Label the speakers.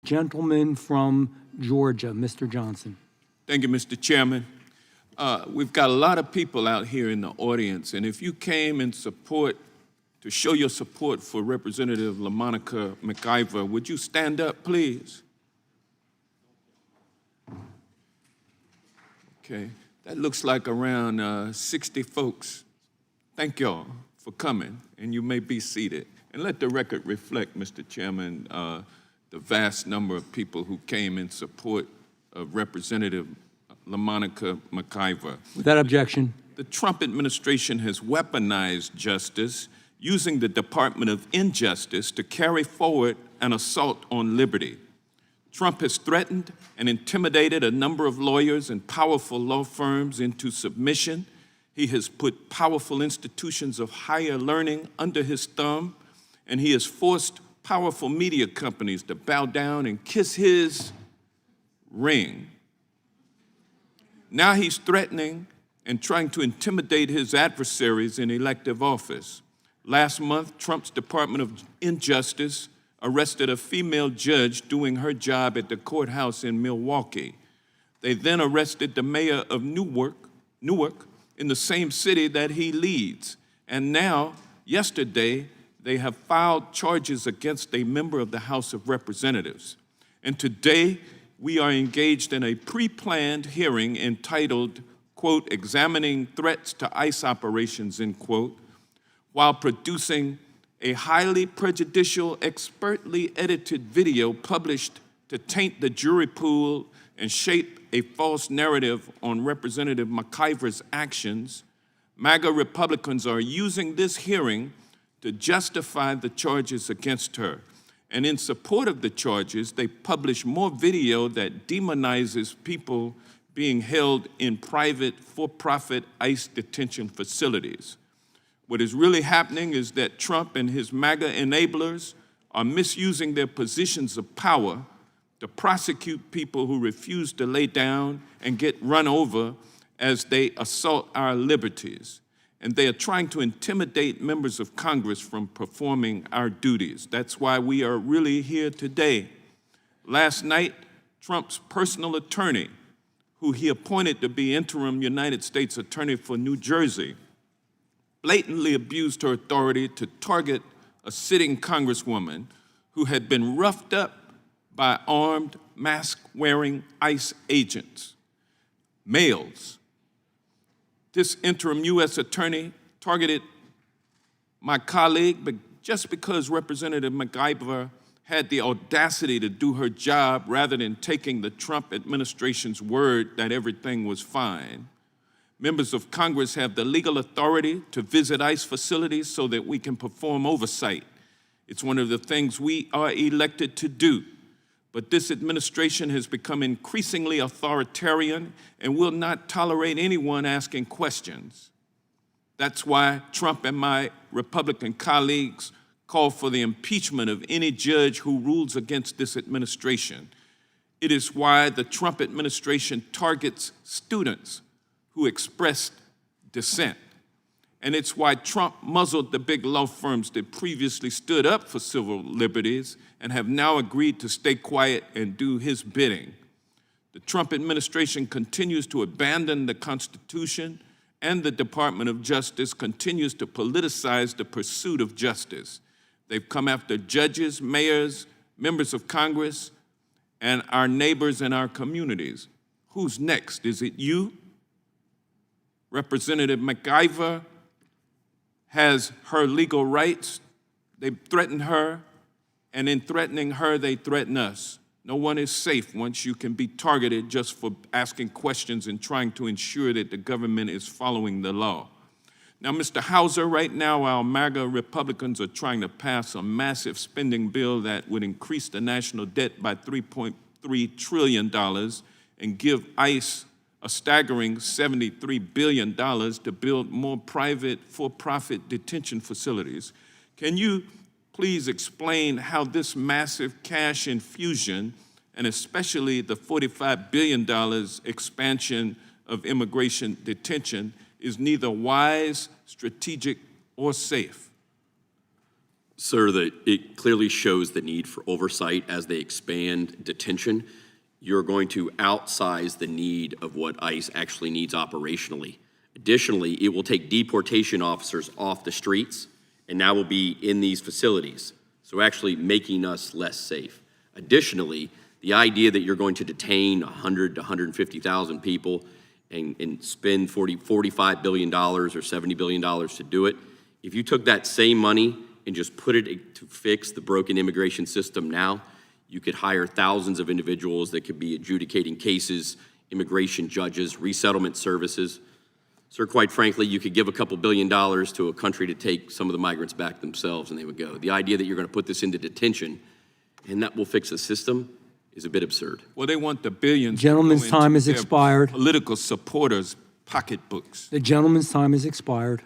Speaker 1: gentleman from Georgia, Mr. Johnson.
Speaker 2: Thank you, Mr. Chairman. We've got a lot of people out here in the audience, and if you came in support, to show your support for Representative LaMonica McIver, would you stand up, please? Okay, that looks like around 60 folks. Thank y'all for coming, and you may be seated. And let the record reflect, Mr. Chairman, the vast number of people who came in support of Representative LaMonica McIver.
Speaker 1: Without objection.
Speaker 2: The Trump administration has weaponized justice, using the Department of Injustice to carry forward an assault on liberty. Trump has threatened and intimidated a number of lawyers and powerful law firms into submission. He has put powerful institutions of higher learning under his thumb, and he has forced powerful media companies to bow down and kiss his ring. Now he's threatening and trying to intimidate his adversaries in elective office. Last month, Trump's Department of Injustice arrested a female judge doing her job at the courthouse in Milwaukee. They then arrested the mayor of Newark, in the same city that he leads. And now, yesterday, they have filed charges against a member of the House of Representatives. And today, we are engaged in a pre-planned hearing entitled, quote, "Examining Threats to ICE Operations," end quote, while producing a highly prejudicial, expertly edited video published to taint the jury pool and shape a false narrative on Representative McIver's actions. MAGA Republicans are using this hearing to justify the charges against her. And in support of the charges, they publish more video that demonizes people being held in private, for-profit ICE detention facilities. What is really happening is that Trump and his MAGA enablers are misusing their positions of power to prosecute people who refuse to lay down and get run over as they assault our liberties. And they are trying to intimidate members of Congress from performing our duties. That's why we are really here today. Last night, Trump's personal attorney, who he appointed to be interim United States Attorney for New Jersey, blatantly abused her authority to target a sitting Congresswoman who had been roughed up by armed, mask-wearing ICE agents, males. This interim U.S. attorney targeted my colleague, but just because Representative McIver had the audacity to do her job rather than taking the Trump administration's word that everything was fine. Members of Congress have the legal authority to visit ICE facilities so that we can perform oversight. It's one of the things we are elected to do. But this administration has become increasingly authoritarian and will not tolerate anyone asking questions. That's why Trump and my Republican colleagues call for the impeachment of any judge who rules against this administration. It is why the Trump administration targets students who expressed dissent. And it's why Trump muzzled the big law firms that previously stood up for civil liberties and have now agreed to stay quiet and do his bidding. The Trump administration continues to abandon the Constitution, and the Department of Justice continues to politicize the pursuit of justice. They've come after judges, mayors, members of Congress, and our neighbors and our communities. Who's next? Is it you? Representative McIver has her legal rights. They threaten her, and in threatening her, they threaten us. No one is safe once you can be targeted just for asking questions and trying to ensure that the government is following the law. Now, Mr. Hauser, right now our MAGA Republicans are trying to pass a massive spending bill that would increase the national debt by $3.3 trillion and give ICE a staggering $73 billion to build more private, for-profit detention facilities. Can you please explain how this massive cash infusion, and especially the $45 billion expansion of immigration detention, is neither wise, strategic, or safe?
Speaker 3: Sir, it clearly shows the need for oversight as they expand detention. You're going to outsize the need of what ICE actually needs operationally. Additionally, it will take deportation officers off the streets and now will be in these facilities, so actually making us less safe. Additionally, the idea that you're going to detain 100 to 150,000 people and spend $45 billion or $70 billion to do it, if you took that same money and just put it to fix the broken immigration system now, you could hire thousands of individuals that could be adjudicating cases, immigration judges, resettlement services. Sir, quite frankly, you could give a couple $2 billion to a country to take some of the migrants back themselves and they would go. The idea that you're going to put this into detention and that will fix the system is a bit absurd.
Speaker 2: Well, they want the billions.
Speaker 1: Gentleman's time has
Speaker 2: their
Speaker 1: expired.
Speaker 2: Political supporters' pocketbooks.
Speaker 1: The gentleman's time has expired.